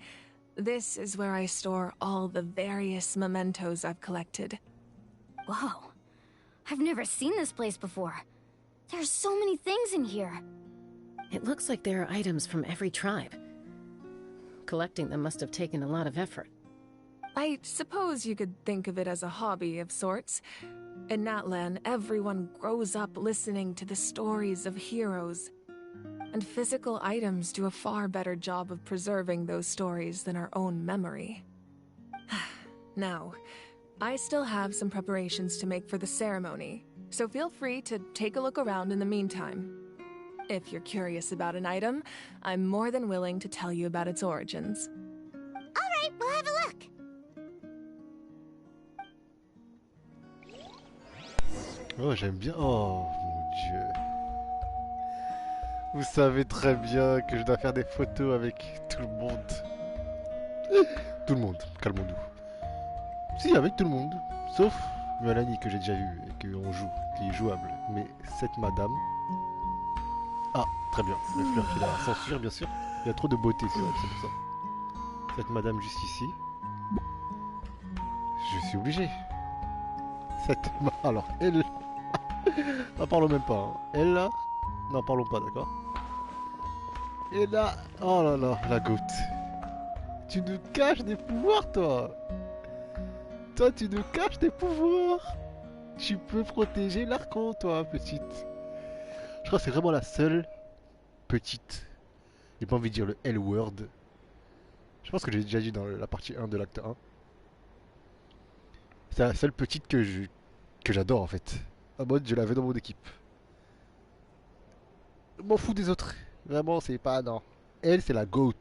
This is where I store all the various mementos I've collected. Whoa. I've never seen this place before. There's so many things in here. It looks like there are items from every tribe. Collecting them must have taken a lot of effort. I suppose you could think of it as a hobby of sorts. In NATLAN, everyone grows up listening to the stories of heroes. And physical items do a far better job of preserving those stories than our own memory. Now, I still have some preparations to make for the ceremony, so feel free to take a look around in the meantime. If you're curious about an item, I'm more than willing to tell you about its origins. Alright, we'll have a look. Oh, j'aime bien. Oh, mon Dieu. Vous savez très bien que je dois faire des photos avec tout le monde. Tout le monde, calmons-nous. Si, avec tout le monde. Sauf Mélanie que j'ai déjà vue et qu'on joue, qui est jouable. Mais cette madame... Ah, très bien. Le fleur qui la censure, bien sûr. Il y a trop de beauté sur elle, c'est pour ça. Cette madame juste ici. Je suis obligé. Alors, elle... N'en parlons même pas. Hein. Elle là... N'en parlons pas, d'accord. Et là... Oh là là, la goutte. Tu nous caches des pouvoirs, toi. Toi, tu nous caches des pouvoirs. Tu peux protéger l'archon, toi, petite. Je crois que c'est vraiment la seule petite. J'ai pas envie de dire le L-word. Je pense que j'ai déjà dit dans la partie 1 de l'acte 1. C'est la seule petite que j'adore en fait. En mode, je l'avais dans mon équipe. Je m'en fous des autres. Vraiment, c'est pas... Non. Elle, c'est la GOAT.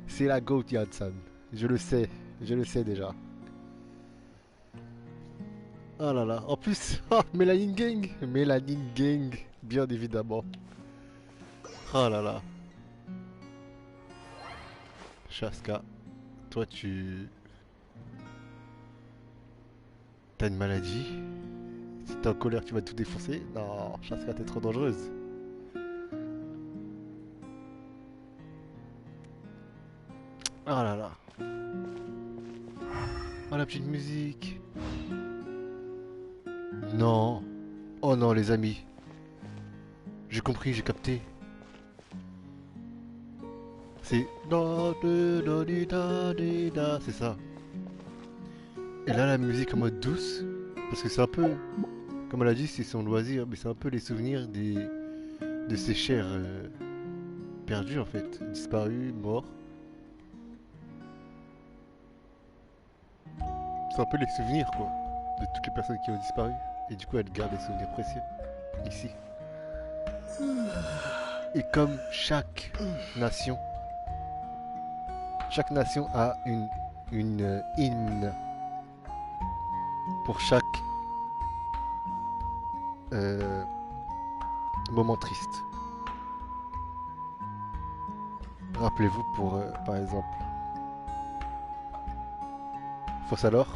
C'est la GOAT, Yansan. Je le sais déjà. Oh là là. En plus, oh, Melanin Gang. Melanin Gang, bien évidemment. Oh là là. Chasca, toi tu... T'as une maladie? Si t'es en colère, tu vas tout défoncer? Non, Chasca, t'es trop dangereuse. Oh là là. Oh la petite musique. Non. Oh non les amis. J'ai compris, j'ai capté. C'est... C'est ça. Et là la musique en mode douce. Parce que c'est un peu... Comme elle a dit, c'est son loisir. Mais c'est un peu les souvenirs de ses chers perdus en fait. Disparus, morts. C'est un peu les souvenirs quoi. De toutes les personnes qui ont disparu. Et du coup elle garde des souvenirs précieux. Ici. Et comme chaque nation a une hymne pour chaque moment triste. Rappelez-vous pour par exemple Fossalor,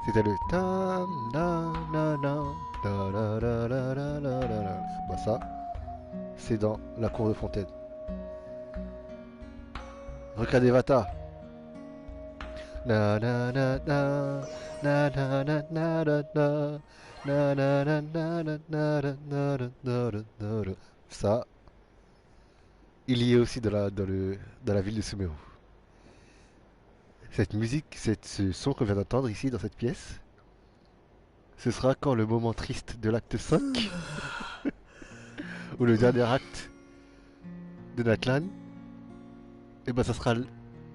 c'était le ta na na na da la la la la la la. Bah ça, c'est dans la cour de fontaine. Recadevata. Na na na na na na na na na na na na na na na na na. Ça, il y est aussi dans la ville de Sumeru. Cette musique, ce son qu'on vient d'entendre ici dans cette pièce, ce sera quand le moment triste de l'acte 5 ou le dernier acte de Natlan, et ben ça sera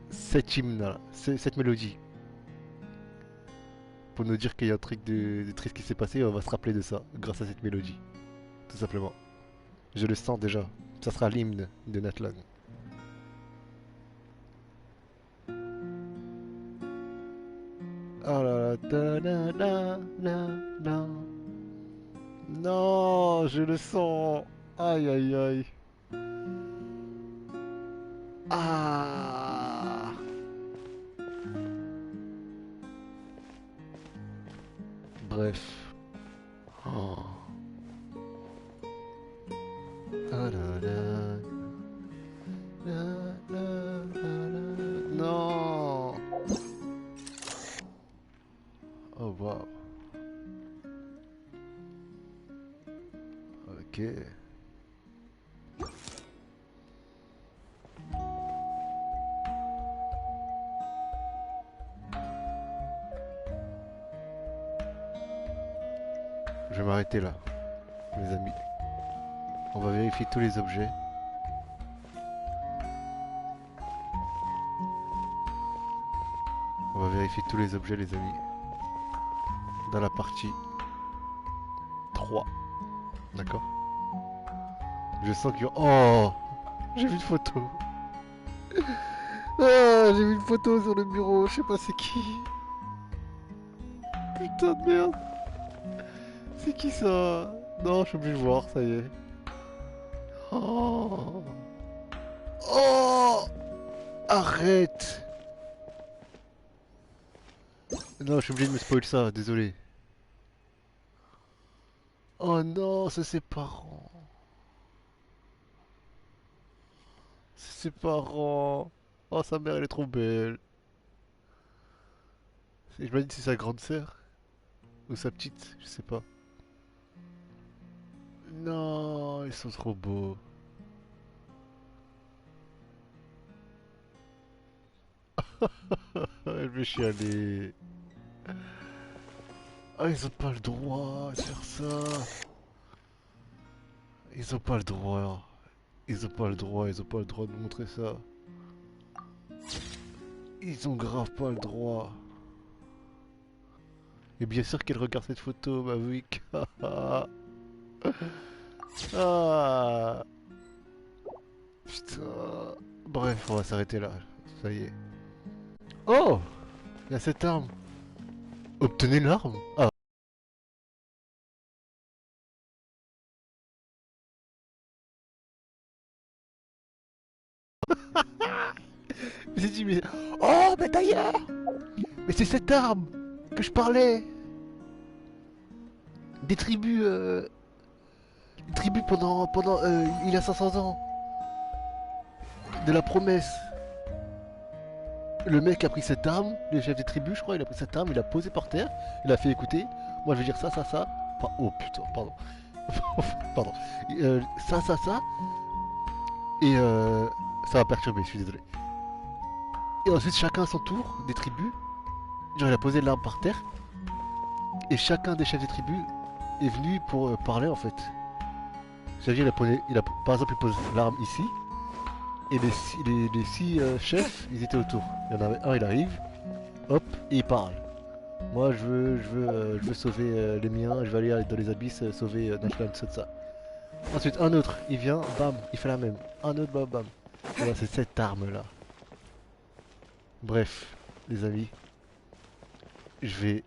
cette hymne, cette mélodie. Pour nous dire qu'il y a un truc de triste qui s'est passé, on va se rappeler de ça grâce à cette mélodie. Tout simplement. Je le sens déjà. Ça sera l'hymne de Natlan. Oh là là, da, na, na, na, na. Non, je le sens. Aïe aïe aïe. Ah. Bref. Oh. Ah là là. La, la, la, la. je vais m'arrêter là, mes amis. On va vérifier tous les objets. On va vérifier tous les objets, les amis. Dans la partie 3. D'accord? Je sens qu'il y a... Oh! J'ai vu une photo. Ah, j'ai vu une photo sur le bureau, je sais pas c'est qui. Putain de merde. C'est qui ça? Non, je suis obligé de voir, ça y est. Oh! Oh! Arrête! Non, je suis obligé de me spoil ça, désolé. Oh non, c'est ses parents. C'est ses parents. Oh, sa mère, elle est trop belle. Je me dis si c'est sa grande sœur. Ou sa petite, je sais pas. Non, ils sont trop beaux. Elle veut chialer. Ah, ils ont pas le droit de faire ça. Ils ont pas le droit. Ils ont pas le droit, ils ont pas le droit de montrer ça. Ils ont grave pas le droit. Et bien sûr qu'elle regarde cette photo, ma week. Ah. Putain. Bref, on va s'arrêter là. Ça y est. Oh! Il y a cette arme. Obtenez l'arme? Ah. Mais c'est mais... Oh, mais d'ailleurs! Mais c'est cette arme que je parlais! Des tribus, des tribus pendant il y a 500 ans. De la promesse. Le mec a pris cette arme, le chef des tribus, je crois, il a pris cette arme, il l'a posée par terre, il a fait écouter. Moi, je vais dire ça. Oh putain, pardon. Pardon. Ça. Et ça va perturber, je suis désolé. Et ensuite, chacun à son tour, des tribus. Genre, il a posé l'arme par terre. Et chacun des chefs des tribus est venu pour parler, en fait. C'est-à-dire, par exemple, il pose l'arme ici. Et les six chefs, ils étaient autour. Il y en avait un, il arrive, hop, et il parle. Moi, je veux sauver les miens, je vais aller dans les abysses sauver NATLAN ACT. Ensuite, un autre, il vient, bam, il fait la même. Un autre, bam, bam. Voilà, c'est cette arme-là. Bref, les amis, je vais...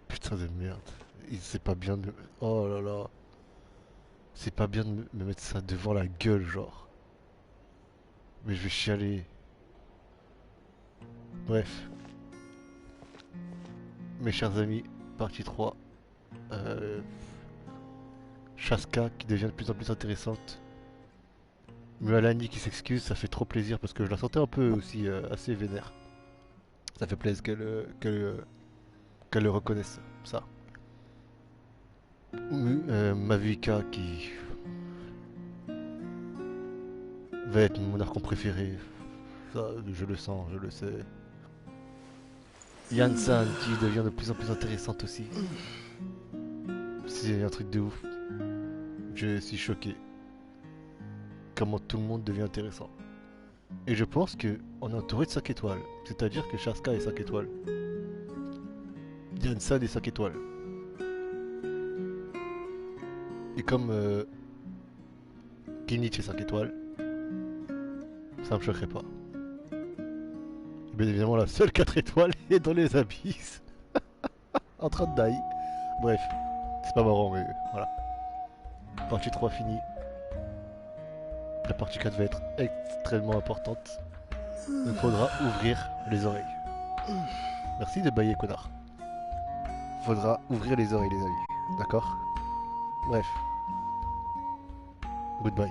Putain de merde. C'est pas bien de... Oh là là. C'est pas bien de me mettre ça devant la gueule, genre. Mais je vais chialer. Bref. Mes chers amis, partie 3. Chasca qui devient de plus en plus intéressante. Mualani qui s'excuse, ça fait trop plaisir parce que je la sentais un peu aussi assez vénère. Ça fait plaisir qu'elle le reconnaisse, ça. Mavuika qui va être mon archon préféré. Ça, je le sens, je le sais. Yansan qui devient de plus en plus intéressante aussi. C'est un truc de ouf. Je suis choqué. Comment tout le monde devient intéressant. Et je pense que on est entouré de 5 étoiles. C'est-à-dire que Chasca est 5 étoiles. Yansan est 5 étoiles. Et comme Kinich est 5 étoiles, ça me choquerait pas. Bien évidemment, la seule 4 étoiles est dans les abysses. En train de die. Bref, c'est pas marrant, mais voilà. Partie 3 finie. La partie 4 va être extrêmement importante. Il faudra ouvrir les oreilles. Merci de bailler, connard. Faudra ouvrir les oreilles, les amis. D'accord? Bref. Goodbye.